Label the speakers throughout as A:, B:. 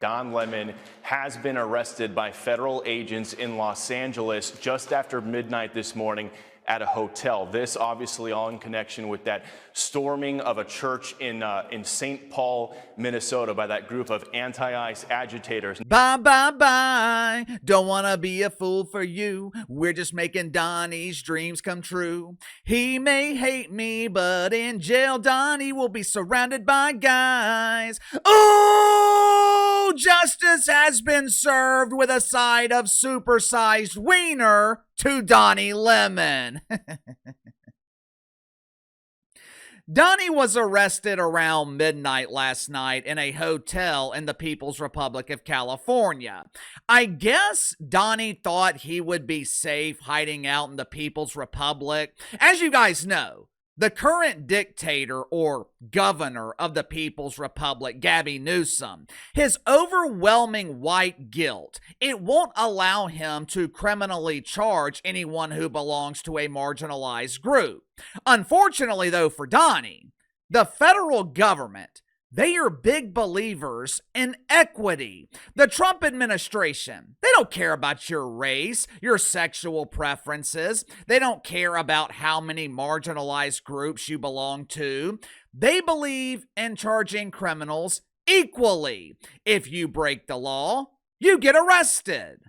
A: Don Lemon has been arrested by federal agents in Los Angeles just after midnight this morning at a hotel. This obviously all in connection with that storming of a church in St. Paul, Minnesota by that group of anti-ICE agitators.
B: Bye, bye, bye. Don't want to be a fool for you. We're just making Donnie's dreams come true. He may hate me, but in jail, Donnie will be surrounded by guys. Oh, justice has been served with a side of supersized wiener to Donnie Lemon. Donnie was arrested around midnight last night in a hotel in the People's Republic of California. I guess Donnie thought he would be safe hiding out in the People's Republic. As you guys know, the current dictator or governor of the People's Republic, Gavin Newsom, his overwhelming white guilt, it won't allow him to criminally charge anyone who belongs to a marginalized group. Unfortunately, though, for Donnie, the federal government, they are big believers in equity. The Trump administration, they don't care about your race, your sexual preferences. They don't care about how many marginalized groups you belong to. They believe in charging criminals equally. If you break the law, you get arrested.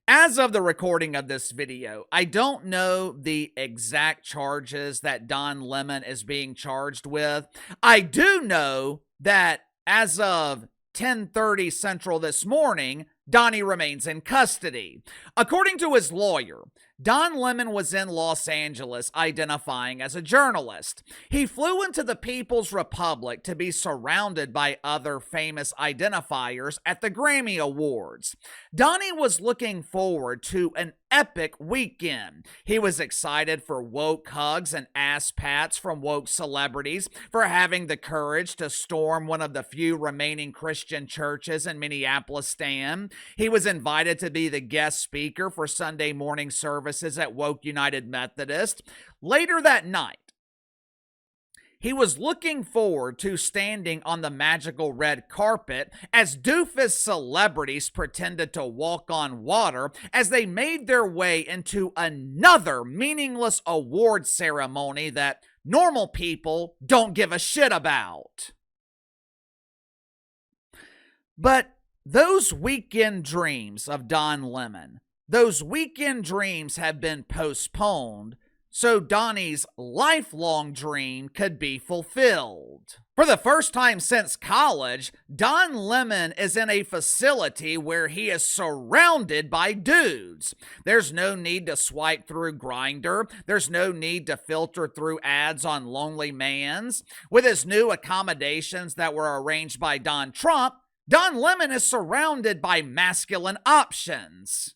B: As of the recording of this video, I don't know the exact charges that Don Lemon is being charged with. I do know that as of 10:30 Central this morning, Donnie remains in custody. According to his lawyer, Don Lemon was in Los Angeles identifying as a journalist. He flew into the People's Republic to be surrounded by other famous identifiers at the Grammy Awards. Donnie was looking forward to an epic weekend. He was excited for woke hugs and ass pats from woke celebrities, for having the courage to storm one of the few remaining Christian churches in Minneapolis stand. He was invited to be the guest speaker for Sunday morning services at Woke United Methodist. Later that night, he was looking forward to standing on the magical red carpet as doofus celebrities pretended to walk on water as they made their way into another meaningless award ceremony that normal people don't give a shit about. But those weekend dreams of Don Lemon, those weekend dreams have been postponed so Donnie's lifelong dream could be fulfilled. For the first time since college, Don Lemon is in a facility where he is surrounded by dudes. There's no need to swipe through Grindr. There's no need to filter through ads on Lonely Mans. With his new accommodations that were arranged by Don Trump, Don Lemon is surrounded by masculine options.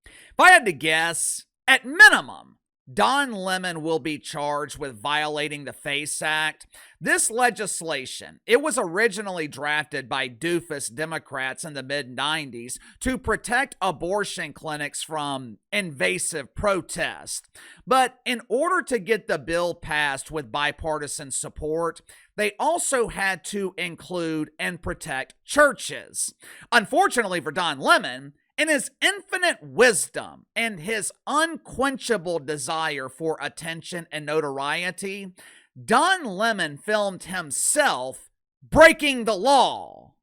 B: If I had to guess, at minimum, Don Lemon will be charged with violating the FACE Act. This legislation, it was originally drafted by doofus Democrats in the mid-90s to protect abortion clinics from invasive protest. But in order to get the bill passed with bipartisan support, they also had to include and protect churches. Unfortunately for Don Lemon, in his infinite wisdom and his unquenchable desire for attention and notoriety, Don Lemon filmed himself breaking the law.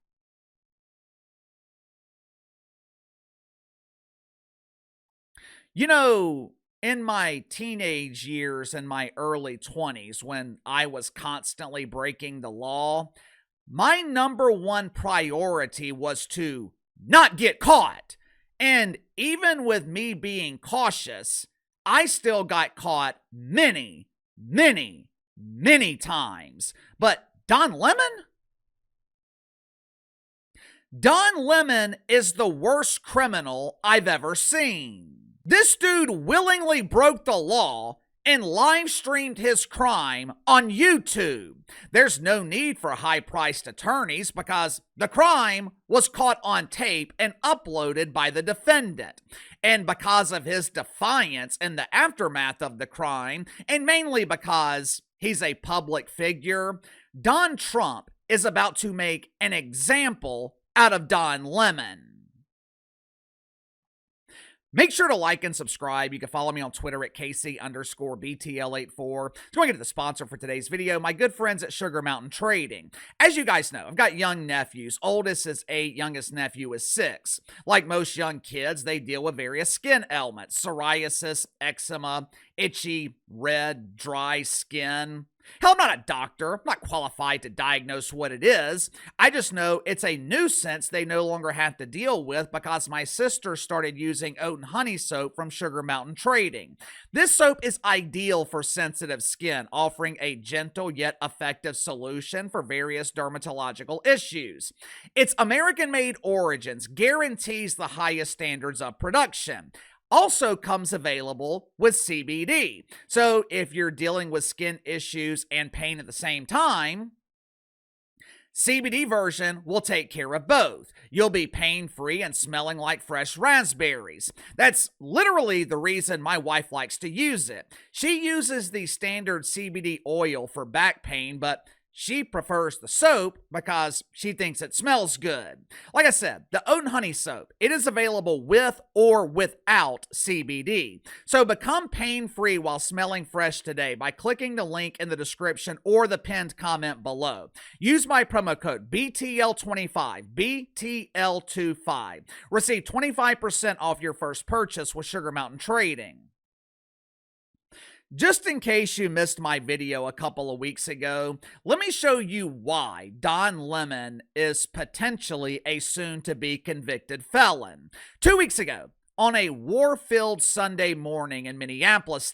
B: You know, in my teenage years and my early 20s, when I was constantly breaking the law, my number one priority was to not get caught. And even with me being cautious, I still got caught many, many, many times. But Don Lemon? Don Lemon is the worst criminal I've ever seen. This dude willingly broke the law and live streamed his crime on YouTube. There's no need for high-priced attorneys because the crime was caught on tape and uploaded by the defendant. And because of his defiance in the aftermath of the crime, and mainly because he's a public figure, Don Trump, is about to make an example out of Don Lemon. Make sure to like and subscribe. You can follow me on Twitter at KC_BTL84. So I get to the sponsor for today's video, my good friends at Sugar Mountain Trading. As you guys know, I've got young nephews. Oldest is 8, youngest nephew is 6. Like most young kids, they deal with various skin ailments: psoriasis, eczema, itchy, red, dry skin. Hell, I'm not a doctor. I'm not qualified to diagnose what it is. I just know it's a nuisance they no longer have to deal with because my sister started using oat and honey soap from Sugar Mountain Trading. This soap is ideal for sensitive skin, offering a gentle yet effective solution for various dermatological issues. Its American-made origins guarantees the highest standards of production. Also comes available with CBD. So if you're dealing with skin issues and pain at the same time, CBD version will take care of both. You'll be pain-free and smelling like fresh raspberries. That's literally the reason my wife likes to use it. She uses the standard CBD oil for back pain, but she prefers the soap because she thinks it smells good. Like I said, the oat and honey soap, it is available with or without CBD. So become pain-free while smelling fresh today by clicking the link in the description or the pinned comment below. Use my promo code BTL25, BTL25. Receive 25% off your first purchase with Sugar Mountain Trading. Just in case you missed my video a couple of weeks ago, let me show you why Don Lemon is potentially a soon-to-be convicted felon. 2 weeks ago, on a war-filled Sunday morning in Minneapolis,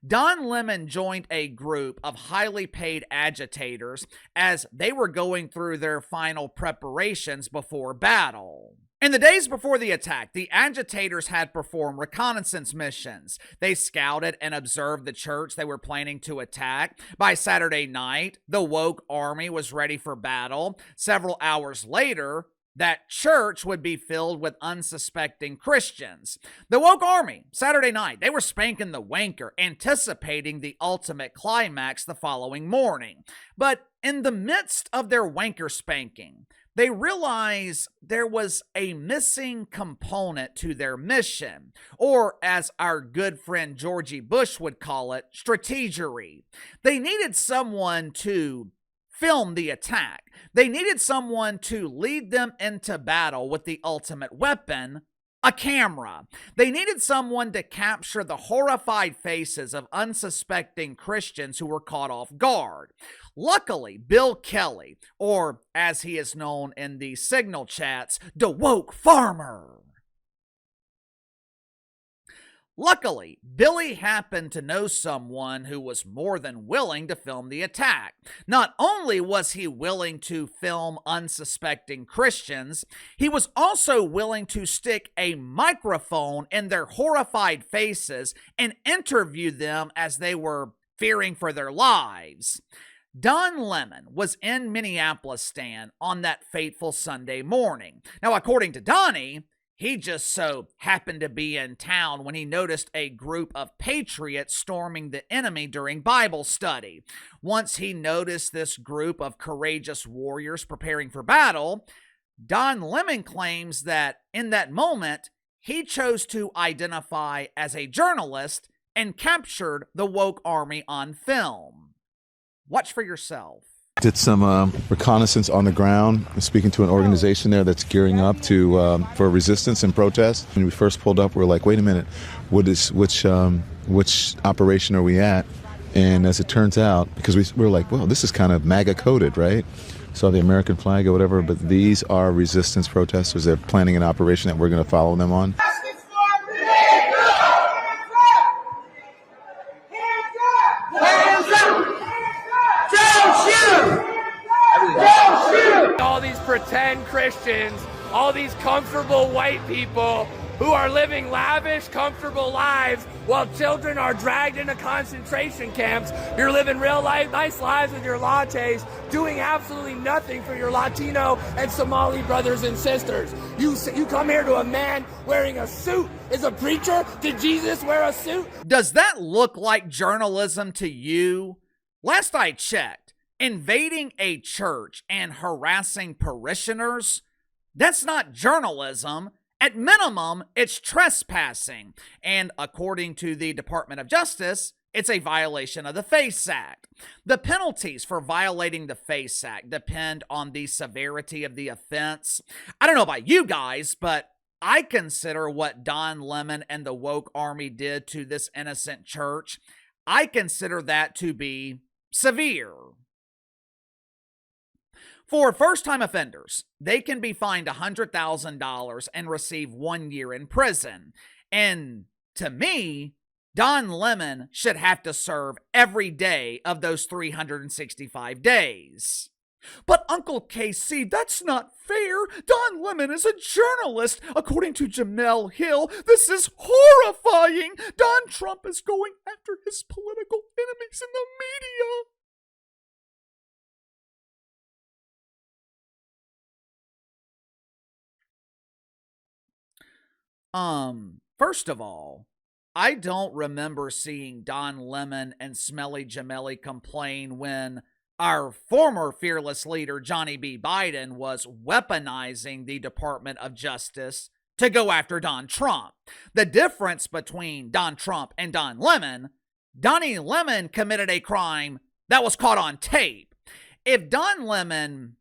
B: Don Lemon joined a group of highly paid agitators as they were going through their final preparations before battle. In the days before the attack, the agitators had performed reconnaissance missions. They scouted and observed the church they were planning to attack. By Saturday night, the woke army was ready for battle. Several hours later, that church would be filled with unsuspecting Christians. The woke army, Saturday night, they were spanking the wanker, anticipating the ultimate climax the following morning. But in the midst of their wanker spanking, they realized there was a missing component to their mission, or as our good friend Georgie Bush would call it, strategery. They needed someone to film the attack. They needed someone to lead them into battle with the ultimate weapon, a camera. They needed someone to capture the horrified faces of unsuspecting Christians who were caught off guard. Luckily, Bill Kelly, or as he is known in the signal chats, the woke farmer. Luckily, Billy happened to know someone who was more than willing to film the attack. Not only was he willing to film unsuspecting Christians, he was also willing to stick a microphone in their horrified faces and interview them as they were fearing for their lives. Don Lemon was in Minneapolis on that fateful Sunday morning. Now, according to Donnie, he just so happened to be in town when he noticed a group of patriots storming the enemy during Bible study. Once he noticed this group of courageous warriors preparing for battle, Don Lemon claims that in that moment, he chose to identify as a journalist and captured the woke army on film. Watch for yourself.
C: Did some reconnaissance on the ground, speaking to an organization there that's gearing up to for resistance and protest. When we first pulled up, we were like, wait a minute, which operation are we at? And as it turns out, because we were like, well, this is kind of MAGA coded, right? Saw the American flag or whatever, but these are resistance protesters. They're planning an operation that we're going to follow them on.
D: All these pretend Christians, all these comfortable white people who are living lavish, comfortable lives while children are dragged into concentration camps. You're living real life, nice lives with your lattes, doing absolutely nothing for your Latino and Somali brothers and sisters. You come here to a man wearing a suit. Is a preacher? Did Jesus wear a suit?
B: Does that look like journalism to you? Last I checked, Invading a church and harassing parishioners, that's not journalism. At minimum, it's trespassing. And according to the Department of Justice, it's a violation of the FACE Act. The penalties for violating the FACE Act depend on the severity of the offense. I don't know about you guys, but I consider what Don Lemon and the woke army did to this innocent church, I consider that to be severe. For first-time offenders, they can be fined $100,000 and receive 1 year in prison. And to me, Don Lemon should have to serve every day of those 365 days. But Uncle KC, that's not fair. Don Lemon is a journalist. According to Jamel Hill, this is horrifying. Don Trump is going after his political enemies in the media. First of all, I don't remember seeing Don Lemon and Smelly Jamelli complain when our former fearless leader, Johnny B. Biden, was weaponizing the Department of Justice to go after Don Trump. The difference between Don Trump and Don Lemon, Donnie Lemon committed a crime that was caught on tape. If Don Lemon...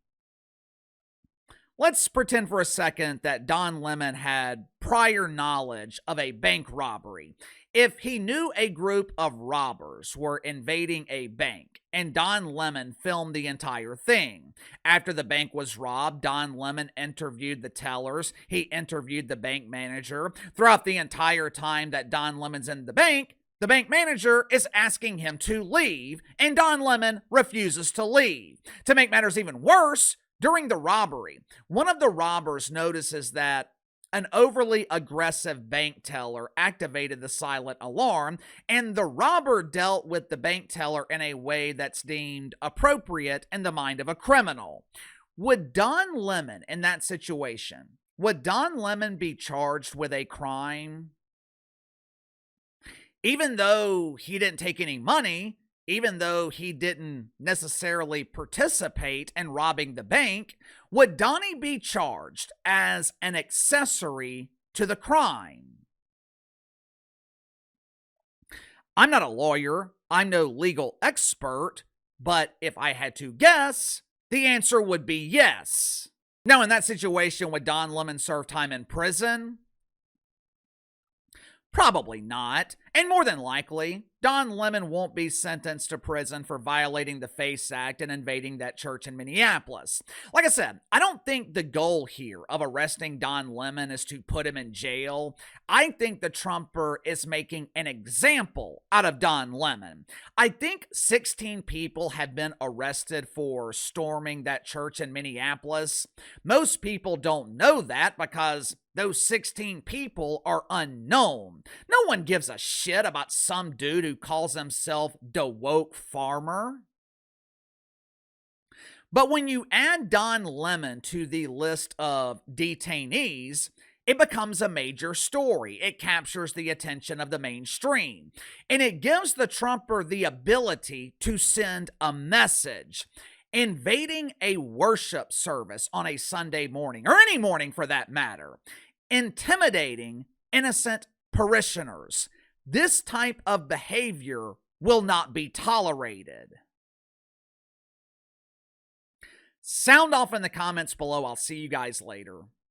B: Let's pretend for a second that Don Lemon had prior knowledge of a bank robbery. If he knew a group of robbers were invading a bank and Don Lemon filmed the entire thing, after the bank was robbed, Don Lemon interviewed the tellers, he interviewed the bank manager. Throughout the entire time that Don Lemon's in the bank manager is asking him to leave, and Don Lemon refuses to leave. To make matters even worse, during the robbery, one of the robbers notices that an overly aggressive bank teller activated the silent alarm, and the robber dealt with the bank teller in a way that's deemed appropriate in the mind of a criminal. Would Don Lemon, in that situation, would Don Lemon be charged with a crime? Even though he didn't take any money, even though he didn't necessarily participate in robbing the bank, would Donnie be charged as an accessory to the crime? I'm not a lawyer, I'm no legal expert, but if I had to guess, the answer would be yes. Now, in that situation, would Don Lemon serve time in prison? Probably not. And more than likely, Don Lemon won't be sentenced to prison for violating the FACE Act and invading that church in Minneapolis. Like I said, I don't think the goal here of arresting Don Lemon is to put him in jail. I think the Trumper is making an example out of Don Lemon. I think 16 people have been arrested for storming that church in Minneapolis. Most people don't know that because those 16 people are unknown. No one gives a shit about some dude who calls himself the woke farmer. But when you add Don Lemon to the list of detainees, it becomes a major story. It captures the attention of the mainstream. And it gives the Trumper the ability to send a message. Invading a worship service on a Sunday morning, or any morning for that matter, intimidating innocent parishioners. This type of behavior will not be tolerated. Sound off in the comments below. I'll see you guys later.